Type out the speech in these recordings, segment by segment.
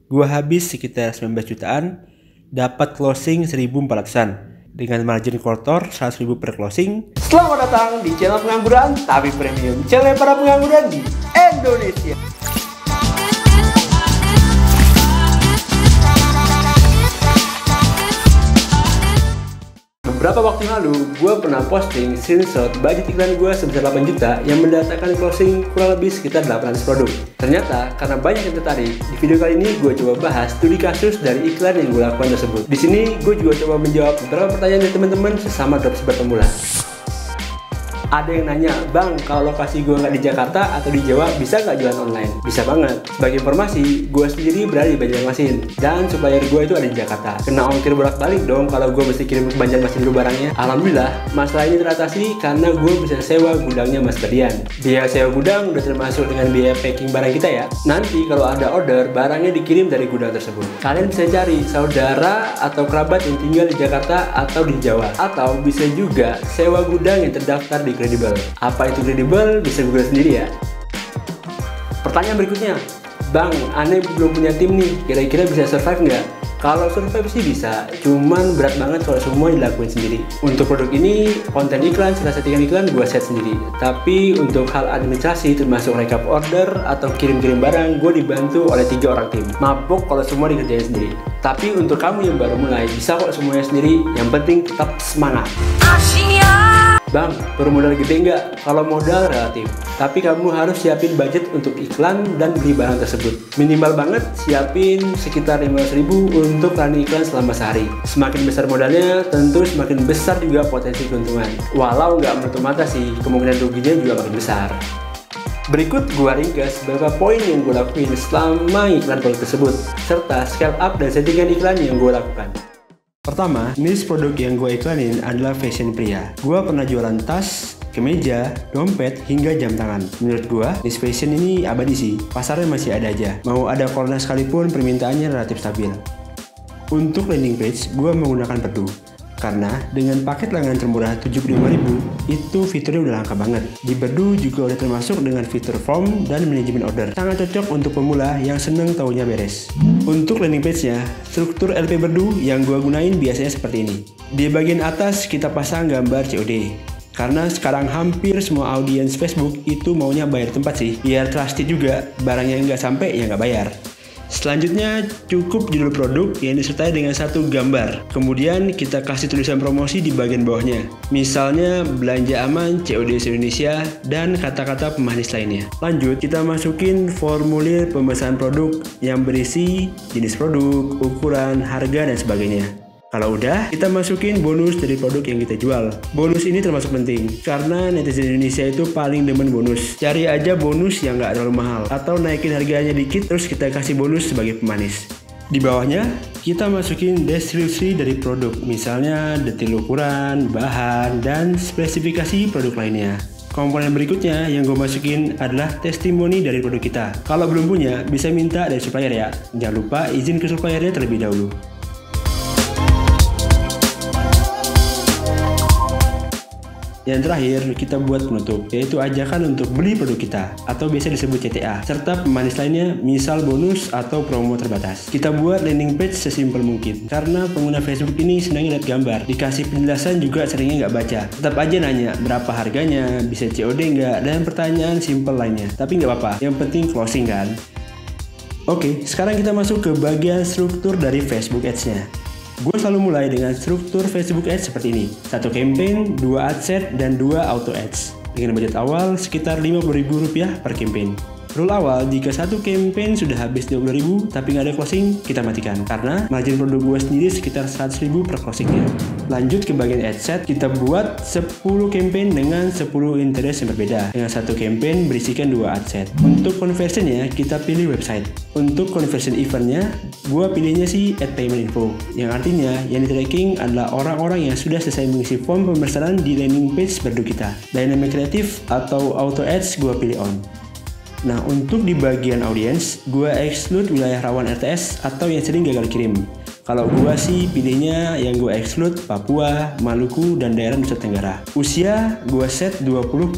Gua habis sekitar 19 jutaan, dapat closing 1.400-an dengan margin kotor 100.000 per closing. Selamat datang di channel pengangguran tapi premium, channel para pengangguran di Indonesia. Beberapa waktu lalu, gue pernah posting screenshot budget iklan gue sebesar 8 juta yang mendatangkan closing kurang lebih sekitar 800 produk. Ternyata, karena banyak yang tertarik, di video kali ini gue coba bahas studi kasus dari iklan yang gue lakukan tersebut. Di sini, gue juga coba menjawab beberapa pertanyaan dari teman-teman sesama dropshipper pemula. Ada yang nanya, bang, kalau lokasi gue nggak di Jakarta atau di Jawa, bisa nggak jualan online? Bisa banget. Sebagai informasi, gue sendiri berada di Banjarmasin, dan supplier gue itu ada di Jakarta. Kena ongkir bolak-balik dong kalau gue mesti kirim ke Banjarmasin dulu barangnya. Alhamdulillah, masalah ini teratasi karena gue bisa sewa gudangnya Mas Berdian. Biaya sewa gudang udah termasuk dengan biaya packing barang kita ya. Nanti kalau ada order, barangnya dikirim dari gudang tersebut. Kalian bisa cari saudara atau kerabat yang tinggal di Jakarta atau di Jawa. Atau bisa juga sewa gudang yang terdaftar di kredibel. Apa itu kredibel? Bisa Google sendiri ya. Pertanyaan berikutnya, bang, aneh belum punya tim nih, kira-kira bisa survive nggak? Kalau survive sih bisa, cuman berat banget kalau semua dilakuin sendiri. Untuk produk ini, konten iklan, serta settingan iklan gue set sendiri. Tapi untuk hal administrasi termasuk rekap order atau kirim-kirim barang, gue dibantu oleh 3 orang tim. Mabok kalau semua dikerjain sendiri. Tapi untuk kamu yang baru mulai, bisa kok semuanya sendiri, yang penting tetap semangat. Bang, perlu modal gede nggak? Kalau modal relatif, tapi kamu harus siapin budget untuk iklan dan beli barang tersebut. Minimal banget siapin sekitar 500.000 untuk running iklan selama sehari. Semakin besar modalnya, tentu semakin besar juga potensi keuntungan. Walau nggak menutup mata sih, kemungkinan ruginya juga makin besar. Berikut gua ringkas beberapa poin yang gue lakuin selama iklan produk tersebut, serta scale up dan settingan iklan yang gue lakukan. Pertama, niche produk yang gue iklanin adalah fashion pria. Gue pernah jualan tas, kemeja, dompet, hingga jam tangan. Menurut gue, niche fashion ini abadi sih. Pasarnya masih ada aja. Mau ada corona sekalipun, permintaannya relatif stabil. Untuk landing page, gue menggunakan Perdu. Karena dengan paket langganan termurah 75.000, itu fiturnya udah langka banget. Di Perdu juga udah termasuk dengan fitur form dan manajemen order. Sangat cocok untuk pemula yang seneng taunya beres. Untuk landing page-nya, struktur LP Perdu yang gua gunain biasanya seperti ini. Di bagian atas kita pasang gambar COD. Karena sekarang hampir semua audiens Facebook itu maunya bayar tempat sih. Biar trusted juga, barangnya nggak sampai ya nggak bayar. Selanjutnya cukup judul produk yang disertai dengan satu gambar. Kemudian kita kasih tulisan promosi di bagian bawahnya. Misalnya belanja aman, COD se-Indonesia, dan kata-kata pemanis lainnya. Lanjut kita masukin formulir pemesanan produk yang berisi jenis produk, ukuran, harga, dan sebagainya. Kalau udah, kita masukin bonus dari produk yang kita jual. Bonus ini termasuk penting, karena netizen Indonesia itu paling demen bonus. Cari aja bonus yang nggak terlalu mahal, atau naikin harganya dikit terus kita kasih bonus sebagai pemanis. Di bawahnya, kita masukin deskripsi dari produk, misalnya detail ukuran, bahan, dan spesifikasi produk lainnya. Komponen berikutnya yang gue masukin adalah testimoni dari produk kita. Kalau belum punya, bisa minta dari supplier ya. Jangan lupa izin ke suppliernya terlebih dahulu. Yang terakhir, kita buat penutup, yaitu ajakan untuk beli produk kita, atau biasa disebut CTA, serta pemanis lainnya, misal bonus atau promo terbatas. Kita buat landing page sesimpel mungkin, karena pengguna Facebook ini senangnya lihat gambar, dikasih penjelasan juga seringnya nggak baca. Tetap aja nanya, berapa harganya, bisa COD nggak, dan pertanyaan simpel lainnya. Tapi nggak apa-apa, yang penting closing kan? Oke, sekarang kita masuk ke bagian struktur dari Facebook Ads-nya. Gue selalu mulai dengan struktur Facebook Ads seperti ini. 1 campaign, 2 ad set, dan 2 auto ads. Dengan budget awal sekitar Rp50.000 per campaign. Rule awal, jika satu campaign sudah habis 20.000 tapi nggak ada closing, kita matikan. Karena margin produk gue sendiri sekitar 100.000 per closingnya. Lanjut ke bagian ad set, kita buat 10 campaign dengan 10 interest yang berbeda. Dengan satu campaign berisikan 2 ad set. Untuk conversionnya, kita pilih website. Untuk conversion eventnya, gue pilihnya sih add payment info. Yang artinya, yang di tracking adalah orang-orang yang sudah selesai mengisi form pemesanan di landing page produk kita. Dynamic creative atau auto ads gue pilih on. Nah, untuk di bagian audience, gue exclude wilayah rawan RTS atau yang sering gagal kirim. Kalau gua sih pilihnya yang gua exclude Papua, Maluku, dan daerah Nusa Tenggara. Usia gua set 20++.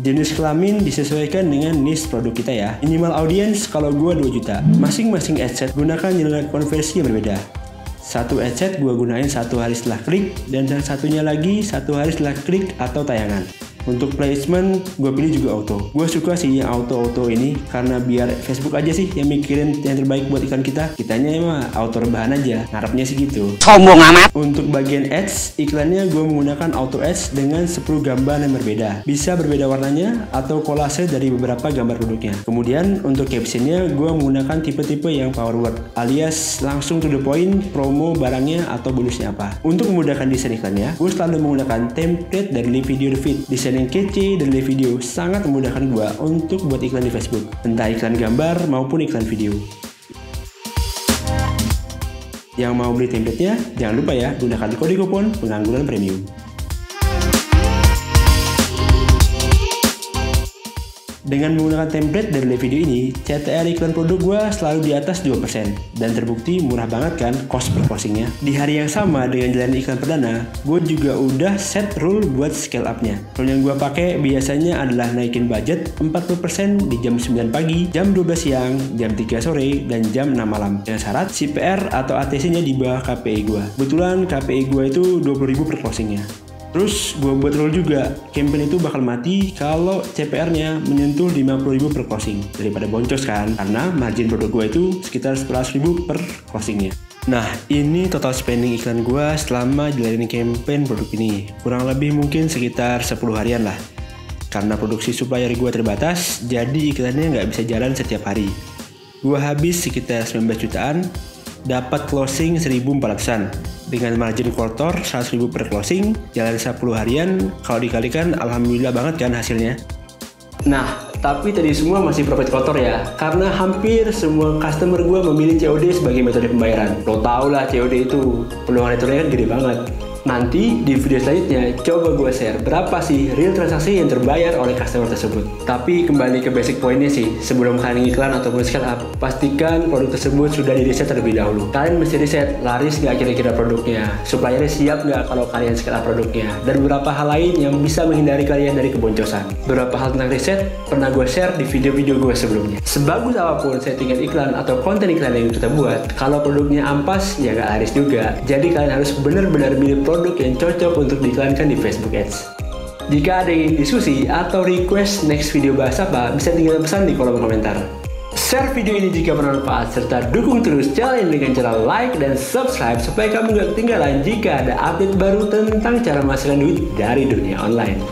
Jenis kelamin disesuaikan dengan niche produk kita ya. Minimal audience kalau gua 2 juta. Masing-masing adset gunakan nilai konversi yang berbeda. Satu adset gua gunain 1 hari setelah klik, dan yang satunya lagi 1 hari setelah klik atau tayangan. Untuk placement, gue pilih juga auto. Gue suka sih yang auto-auto ini karena biar Facebook aja sih yang mikirin yang terbaik buat iklan kita. Kitanya emang auto rebahan aja, ngarepnya sih gitu. Sombong amat. Untuk bagian ads, iklannya gue menggunakan auto ads dengan 10 gambar yang berbeda. Bisa berbeda warnanya atau kolase dari beberapa gambar produknya. Kemudian untuk captionnya, gue menggunakan tipe-tipe yang power word, alias langsung to the point, promo barangnya atau bonusnya apa. Untuk memudahkan desain iklannya, gue selalu menggunakan template dari video the feed. Yang kece dari video sangat memudahkan gua untuk buat iklan di Facebook, entah iklan gambar maupun iklan video. Yang mau beli template-nya, jangan lupa ya gunakan kode kupon pengangguran premium. Dengan menggunakan template dari video ini, CTR iklan produk gue selalu di atas 2%, dan terbukti murah banget kan cost per closingnya. Di hari yang sama dengan jalan iklan perdana, gue juga udah set rule buat scale up-nya. Rule yang gue pakai biasanya adalah naikin budget 40% di jam 9 pagi, jam 12 siang, jam 3 sore, dan jam 6 malam. Dengan syarat CPR atau ATC-nya di bawah KPI gue. Kebetulan KPI gue itu 20.000 per closingnya. Terus gue buat rule juga, campaign itu bakal mati kalau CPR-nya menyentuh 50.000 per closing. Daripada boncos kan, karena margin produk gue itu sekitar 100.000 per closingnya. Nah, ini total spending iklan gue selama jalanin campaign produk ini. Kurang lebih mungkin sekitar 10 harian lah. Karena produksi supplier gue terbatas, jadi iklannya nggak bisa jalan setiap hari. Gue habis sekitar 19 jutaan, dapat closing 1.400-an. Dengan margin kotor 100.000 per closing, jalan 10 harian, kalau dikalikan alhamdulillah banget kan hasilnya. Nah, tapi tadi semua masih profit kotor ya, karena hampir semua customer gue memilih COD sebagai metode pembayaran. Lo tau lah COD itu, peluang returnnya kan gede banget. Nanti di video selanjutnya coba gue share berapa sih real transaksi yang terbayar oleh customer tersebut. Tapi kembali ke basic pointnya sih, sebelum kalian iklan ataupun scale up, pastikan produk tersebut sudah di riset terlebih dahulu. Kalian mesti riset, laris nggak kira-kira produknya, suppliernya siap nggak kalau kalian scale up produknya, dan beberapa hal lain yang bisa menghindari kalian dari keboncosan. Beberapa hal tentang riset pernah gue share di video-video gue sebelumnya. Sebagus apapun settingan iklan atau konten iklan yang kita buat, kalau produknya ampas ya nggak laris juga. Jadi kalian harus benar-benar milih produk yang cocok untuk diiklankan di Facebook Ads. Jika ada yang ingin diskusi atau request next video bahas apa, bisa tinggal pesan di kolom komentar. Share video ini jika bermanfaat, serta dukung terus channel ini dengan cara like dan subscribe supaya kamu gak ketinggalan jika ada update baru tentang cara menghasilkan duit dari dunia online.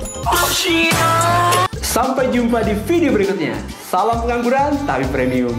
Sampai jumpa di video berikutnya. Salam pengangguran tapi premium.